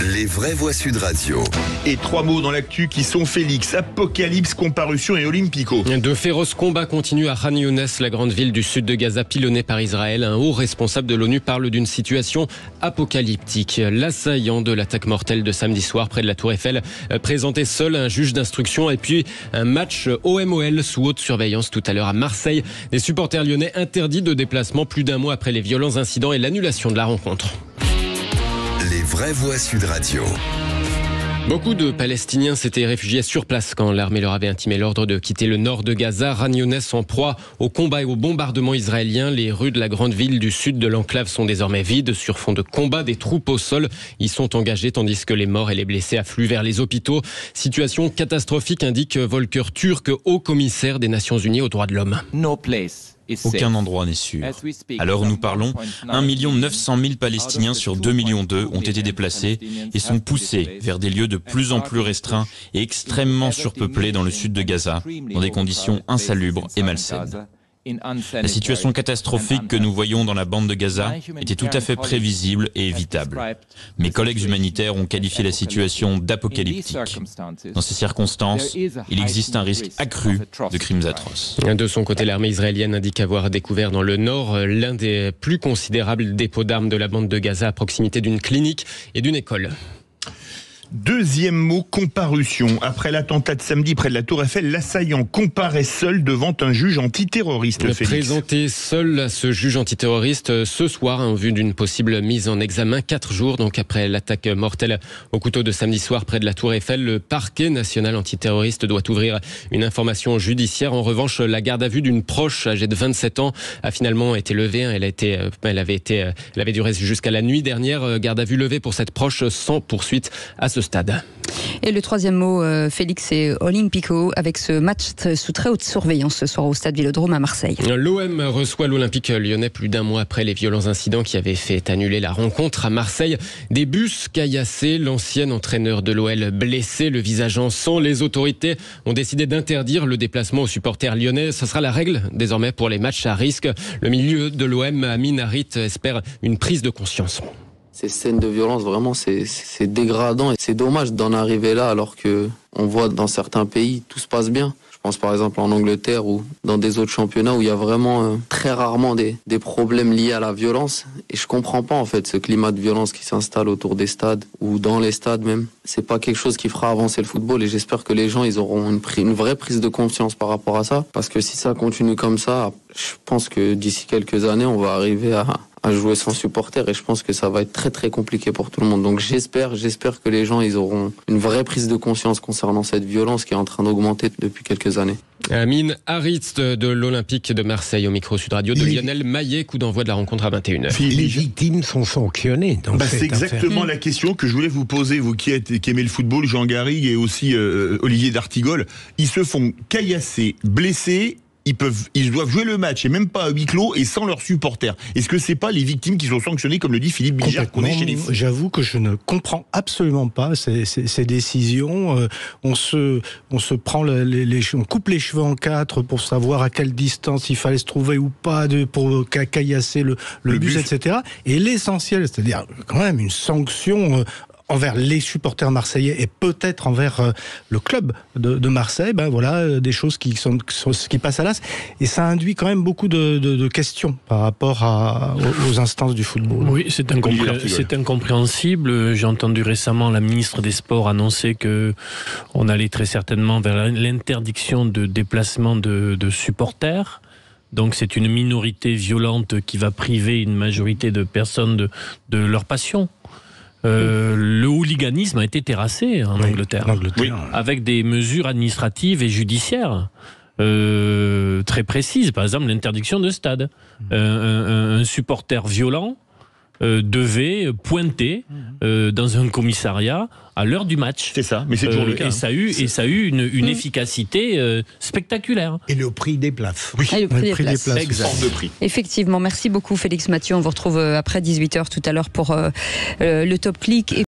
Les vraies voix Sud Radio. Et 3 mots dans l'actu qui sont Félix, Apocalypse, Comparution et Olympico. De féroces combats continuent à Khan Younes, la grande ville du sud de Gaza pilonnée par Israël. Un haut responsable de l'ONU parle d'une situation apocalyptique. L'assaillant de l'attaque mortelle de samedi soir près de la Tour Eiffel présentait seul un juge d'instruction et puis un match OM-OL sous haute surveillance tout à l'heure à Marseille. Des supporters lyonnais interdits de déplacement plus d'un mois après les violents incidents et l'annulation de la rencontre. Les vraies voix Sud Radio. Beaucoup de Palestiniens s'étaient réfugiés sur place quand l'armée leur avait intimé l'ordre de quitter le nord de Gaza. Khan Younes en proie au combat et au bombardement israélien. Les rues de la grande ville du sud de l'enclave sont désormais vides. Sur fond de combat, des troupes au sol y sont engagées tandis que les morts et les blessés affluent vers les hôpitaux. Situation catastrophique, indique Volker Turk, haut commissaire des Nations Unies aux droits de l'homme. Aucun endroit n'est sûr. À l'heure où nous parlons, 1 900 000 Palestiniens sur 2,2 millions ont été déplacés et sont poussés vers des lieux de plus en plus restreints et extrêmement surpeuplés dans le sud de Gaza, dans des conditions insalubres et malsaines. La situation catastrophique que nous voyons dans la bande de Gaza était tout à fait prévisible et évitable. Mes collègues humanitaires ont qualifié la situation d'apocalyptique. Dans ces circonstances, il existe un risque accru de crimes atroces. De son côté, l'armée israélienne indique avoir découvert dans le nord l'un des plus considérables dépôts d'armes de la bande de Gaza à proximité d'une clinique et d'une école. Deuxième mot, comparution. Après l'attentat de samedi près de la Tour Eiffel, l'assaillant comparaît seul devant un juge antiterroriste. Félix. Présenté seul à ce juge antiterroriste ce soir en vue d'une possible mise en examen 4 jours donc après l'attaque mortelle au couteau de samedi soir près de la Tour Eiffel. Le parquet national antiterroriste doit ouvrir une information judiciaire. En revanche, la garde à vue d'une proche âgée de 27 ans a finalement été levée. Elle avait duré jusqu'à la nuit dernière. Garde à vue levée pour cette proche sans poursuite à ce stade. Et le troisième mot, Félix, c'est Olympico, avec ce match sous très haute surveillance ce soir au stade Vélodrome à Marseille. L'OM reçoit l'Olympique lyonnais plus d'un mois après les violents incidents qui avaient fait annuler la rencontre à Marseille. Des bus caillassés, l'ancien entraîneur de l'OL blessé, le visage en sang. Les autorités ont décidé d'interdire le déplacement aux supporters lyonnais. Ce sera la règle désormais pour les matchs à risque. Le milieu de l'OM, Amin Harit, espère une prise de conscience. Ces scènes de violence, vraiment, c'est dégradant et c'est dommage d'en arriver là alors que on voit dans certains pays tout se passe bien. Je pense par exemple en Angleterre ou dans des autres championnats où il y a vraiment très rarement des problèmes liés à la violence. Et je comprends pas en fait ce climat de violence qui s'installe autour des stades ou dans les stades même. C'est pas quelque chose qui fera avancer le football et j'espère que les gens ils auront une vraie prise de conscience par rapport à ça. Parce que si ça continue comme ça, je pense que d'ici quelques années on va arriver à jouer sans supporters et je pense que ça va être très très compliqué pour tout le monde. Donc j'espère que les gens ils auront une vraie prise de conscience concernant cette violence qui est en train d'augmenter depuis quelques années. Amin Harit de l'Olympique de Marseille au micro Sud Radio de Lionel Maillet, coup d'envoi de la rencontre à 21h. Les victimes sont sanctionnées dans cette c'est exactement la question que je voulais vous poser, vous qui aimez le football, Jean Garrigue et aussi Olivier d'Artigol. Ils se font caillasser, blessés. Ils doivent jouer le match et même pas à huis clos et sans leurs supporters. Est-ce que c'est pas les victimes qui sont sanctionnées comme le dit Philippe Bilger qu'on est chez les fous ? J'avoue que je ne comprends absolument pas ces décisions. On se prend on coupe les cheveux en 4 pour savoir à quelle distance il fallait se trouver ou pas pour caillasser le bus, etc. Et l'essentiel, c'est-à-dire quand même une sanction envers les supporters marseillais et peut-être envers le club de Marseille, voilà des choses qui passent à l'as. Et ça induit quand même beaucoup de questions par rapport aux instances du football. Oui, c'est incompréhensible. J'ai entendu récemment la ministre des Sports annoncer qu'on allait très certainement vers l'interdiction de déplacement de supporters. Donc c'est une minorité violente qui va priver une majorité de personnes de leur passion. Le hooliganisme a été terrassé en Angleterre. Avec des mesures administratives et judiciaires très précises. Par exemple, l'interdiction de stade. Un supporter violent devait pointer dans un commissariat à l'heure du match. C'est ça, mais c'est toujours le cas. Et ça a eu une efficacité spectaculaire. Et le prix des places. Oui, le prix des places. Hors de prix. Effectivement, merci beaucoup Félix Mathieu. On vous retrouve après 18h tout à l'heure pour le Top Click.